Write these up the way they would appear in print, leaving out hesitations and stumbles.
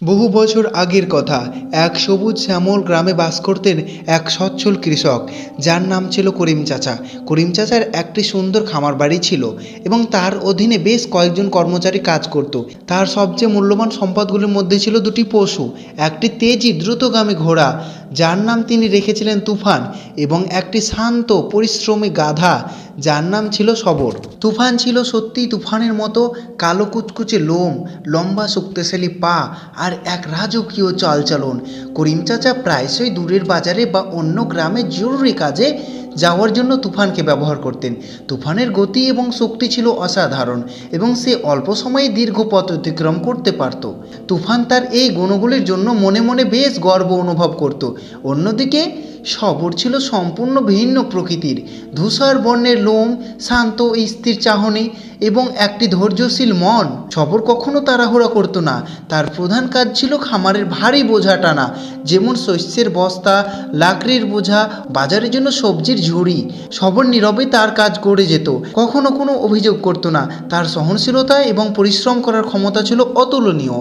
বহু বছর আগের কথা। এক সবুজ শ্যামল গ্রামে বাস করতেন এক সচ্ছল কৃষক, যার নাম ছিল করিম চাচা। করিম চাচার একটি সুন্দর খামার বাড়ি ছিল এবং তার অধীনে বেশ কয়েকজন কর্মচারী কাজ করত। তার সবচেয়ে মূল্যবান সম্পদগুলির মধ্যে ছিল দুটি পশু, একটি তেজি দ্রুতগামী ঘোড়া যার নাম তিনি রেখেছিলেন তুফান, এবং একটি শান্ত পরিশ্রমী গাধা যার নাম ছিল সবর। তুফান ছিল সত্যিই তুফানের মতো, কালো কুচকুচে লোম, লম্বা শক্তিশালী পা আর এক রাজকীয় চালচলন। করিম চাচা প্রায়শই দূরের বাজারে বা অন্য গ্রামে জরুরি কাজে যাওয়ার জন্য তুফানকে ব্যবহার করতেন। তুফানের গতি এবং শক্তি ছিল অসাধারণ এবং সে অল্প সময়ে দীর্ঘ পথ অতিক্রম করতে পারত। তুফান তার এই গুণগুলির জন্য মনে মনে বেশ গর্ব অনুভব করত। অন্যদিকে সবর ছিল সম্পূর্ণ ভিন্ন প্রকৃতির। ধূসর বর্ণের লোম, শান্ত স্থির চাহনি এবং একটি ধৈর্যশীল মন। সবর কখনো তাড়াহুড়া করত না। তার প্রধান কাজ ছিল খামারের ভারী বোঝা টানা, যেমন শস্যের বস্তা, লাকড়ির বোঝা, বাজারের জন্য সবজির ঝুড়ি। সবর নীরবে তার কাজ করে যেত, কখনো কোনো অভিযোগ করত না। তার সহনশীলতা এবং পরিশ্রম করার ক্ষমতা ছিল অতুলনীয়।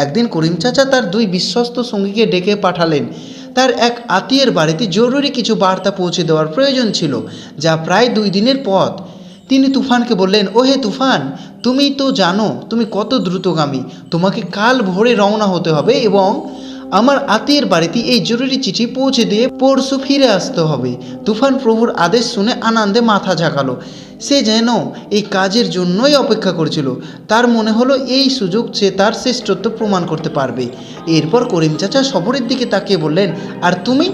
একদিন করিম চাচা তার দুই বিশ্বস্ত সঙ্গীকে ডেকে পাঠালেন। তার এক আত্মীয়ের বাড়িতে জরুরি কিছু বার্তা পৌঁছে দেওয়ার প্রয়োজন ছিল, যা প্রায় 2 দিনের পথ। তিনি তুফানকে বললেন, ওহে তুফান, তুমি তো জানো তুমি কত দ্রুতগামী। তোমাকে কাল ভোরে রওনা হতে হবে এবং আমার আত্মীয়ের বাড়িতে এই জরুরি চিঠি পৌঁছে দিয়ে পরশু ফিরে আসতে হবে। তুফান প্রভুর আদেশ শুনে আনন্দে মাথা ঝাঁকালো। সে যেন এই কাজের জন্যই অপেক্ষা করছিল। তার মনে হলো এই সুযোগ সে তার শ্রেষ্ঠত্ব প্রমাণ করতে পারবে। এরপর করিম চাচা সবরের দিকে তাকিয়ে বললেন, আর তুমি?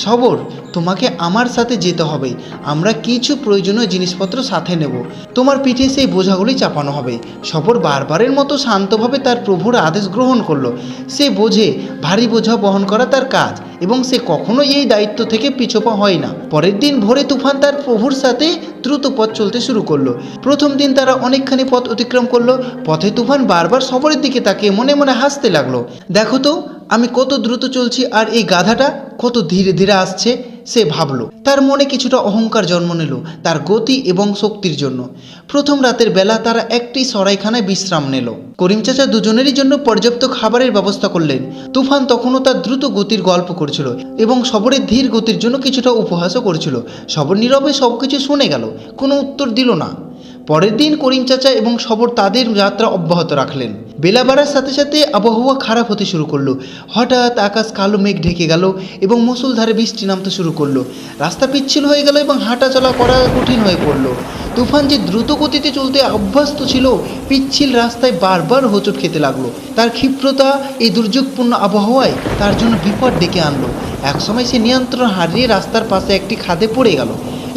সবর, তোমাকে আমার সাথে যেতে হবে। আমরা কিছু প্রয়োজনীয় জিনিসপত্র সাথে নেব। তোমার পিঠে সেই বোঝাগুলি চাপানো হবে। সবর বারবারের মতো শান্তভাবে তার প্রভুর আদেশ গ্রহণ করলো। সে বোঝে ভারী বোঝা বহন করা তার কাজ এবং সে কখনোই এই দায়িত্ব থেকে পিছপা হয় না। পরের দিন ভোরে তুফান তার প্রভুর সাথে দ্রুত পথ চলতে শুরু করলো। প্রথম দিন তারা অনেকখানি পথ অতিক্রম করলো। পথে তুফান বারবার সবরের দিকে তাকিয়ে মনে মনে হাসতে লাগলো। দেখো তো আমি কত দ্রুত চলছি আর এই গাধাটা কত ধীরে ধীরে আসছে, সে ভাবলো। তার মনে কিছুটা অহংকার জন্ম নিল তার গতি এবং শক্তির জন্য। প্রথম রাতের বেলা তারা একটি সরাইখানায় বিশ্রাম নিল। করিম চাচা দুজনেরই জন্য পর্যাপ্ত খাবারের ব্যবস্থা করলেন। তুফান তখনও তার দ্রুত গতির গল্প করছিল এবং সবরের ধীর গতির জন্য কিছুটা উপহাসও করছিল। সবর নীরবে সবকিছু শুনে গেল, কোনো উত্তর দিল না। পরের দিন করিম চাচা এবং সবর তাদের যাত্রা অব্যাহত রাখলেন। বেলা বাড়ার সাথে সাথে আবহাওয়া খারাপ হতে শুরু করলো। হঠাৎ আকাশ কালো মেঘ ঢেকে গেল এবং মুষলধারে বৃষ্টি নামতে শুরু করলো। রাস্তা পিচ্ছিল হয়ে গেল এবং হাঁটা চলা করা কঠিন হয়ে পড়লো। তুফান যে দ্রুত গতিতে চলতে অভ্যস্ত ছিল, পিচ্ছিল রাস্তায় বারবার হোঁচট খেতে লাগলো। তার ক্ষিপ্রতা এই দুর্যোগপূর্ণ আবহাওয়ায় তার জন্য বিপদ ডেকে আনলো। একসময় সে নিয়ন্ত্রণ হারিয়ে রাস্তার পাশে একটি খাদে পড়ে গেল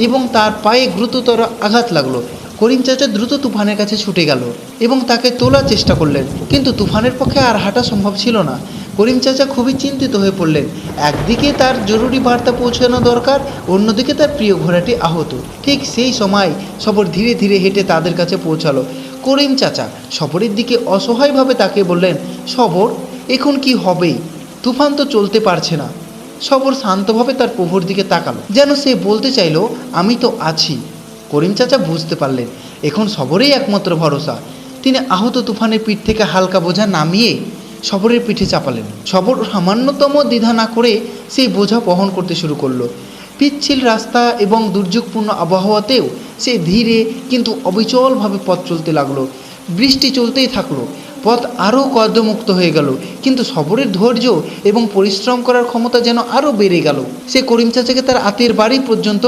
এবং তার পায়ে গুরুতর আঘাত লাগলো। করিম চাচা দ্রুত তুফানের কাছে ছুটে গেল এবং তাকে তোলার চেষ্টা করলেন, কিন্তু তুফানের পক্ষে আর হাঁটা সম্ভব ছিল না। করিম চাচা খুবই চিন্তিত হয়ে পড়লেন। একদিকে তার জরুরি বার্তা পৌঁছানো দরকার, অন্যদিকে তার প্রিয় ঘোড়াটি আহত। ঠিক সেই সময় সবর ধীরে ধীরে হেঁটে তাদের কাছে পৌঁছালো। করিম চাচা সবরের দিকে অসহায়ভাবে তাকিয়ে বললেন, সবর, এখন কি হবে? তুফান তো চলতে পারছে না। সবর শান্তভাবে তার প্রভুর দিকে তাকালো, যেন সে বলতে চাইল, আমি তো আছি। করিম চাচা বুঝতে পারলেন এখন সবরেই একমাত্র ভরসা। তিনি আহত তুফানের পিঠ থেকে হালকা বোঝা নামিয়ে সবরের পিঠে চাপালেন। সবর সামান্যতম দ্বিধা না করে সেই বোঝা বহন করতে শুরু করলো। পিচ্ছিল রাস্তা এবং দুর্যোগপূর্ণ আবহাওয়াতেও সে ধীরে কিন্তু অবিচলভাবে পথ চলতে লাগলো। বৃষ্টি চলতেই থাকলো। পথ আরও কর্দমুক্ত হয়ে গেল, কিন্তু সবরের ধৈর্য এবং পরিশ্রম করার ক্ষমতা যেন আরও বেড়ে গেল। সে করিম চাচাকে তার আত্মীয়ের বাড়ি পর্যন্ত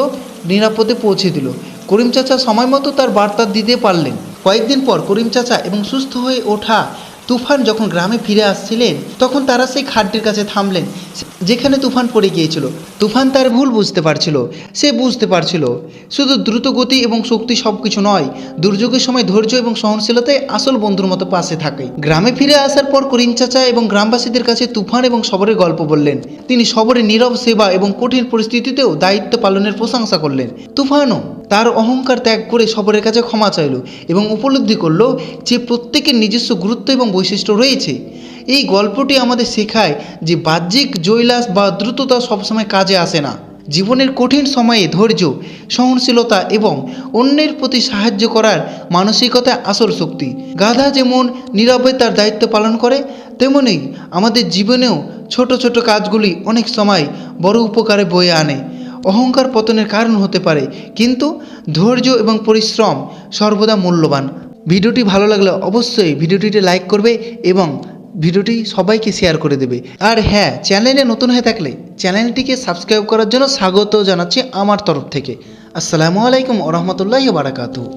নিরাপদে পৌঁছে দিল। করিম চাচা সময় মতো তার বার্তা দিতে পারলেন। কয়েকদিন পর করিম চাচা এবং সুস্থ হয়ে ওঠা তুফান যখন গ্রামে ফিরে আসছিলেন, তখন তারা সেই খাড্ডির কাছে থামলেন যেখানে তুফান পড়ে গিয়েছিল। তুফান তার ভুল বুঝতে পারছিল। সে বুঝতে পারছিল শুধু দ্রুত গতি এবং শক্তি সব কিছু নয়, দুর্যোগের সময় ধৈর্য এবং সহনশীলতায় আসল বন্ধুর মতো পাশে থাকে। গ্রামে ফিরে আসার পর করিম চাচা এবং গ্রামবাসীদের কাছে তুফান এবং সবরের গল্প বললেন। তিনি সবরের নীরব সেবা এবং কঠিন পরিস্থিতিতেও দায়িত্ব পালনের প্রশংসা করলেন। তুফানও তার অহংকার ত্যাগ করে সবরের কাছে ক্ষমা চাইল এবং উপলব্ধি করল যে প্রত্যেকের নিজস্ব গুরুত্ব এবং বৈশিষ্ট্য রয়েছে। এই গল্পটি আমাদের শেখায় যে বাহ্যিক জয়লাস বা দ্রুততা সবসময় কাজে আসে না। জীবনের কঠিন সময়ে ধৈর্য, সহনশীলতা এবং অন্যের প্রতি সাহায্য করার মানসিকতা আসল শক্তি। গাধা যেমন নীরবে তার দায়িত্ব পালন করে, তেমনি আমাদের জীবনেও ছোট ছোট কাজগুলি অনেক সময় বড় উপকারে বয়ে আনে। অহংকার পতনের কারণ হতে পারে, কিন্তু ধৈর্য এবং পরিশ্রম সর্বদা মূল্যবান। ভিডিওটি ভালো লাগলে অবশ্যই ভিডিওটিতে লাইক করবে এবং ভিডিওটি সবাইকে শেয়ার করে দেবে। আর হ্যাঁ, চ্যানেলে নতুন হয়ে থাকলে চ্যানেলটিকে সাবস্ক্রাইব করার জন্য স্বাগত জানাচ্ছি আমার তরফ থেকে। আসসালামু আলাইকুম ওয়া রাহমাতুল্লাহি ওয়া বারাকাতুহু।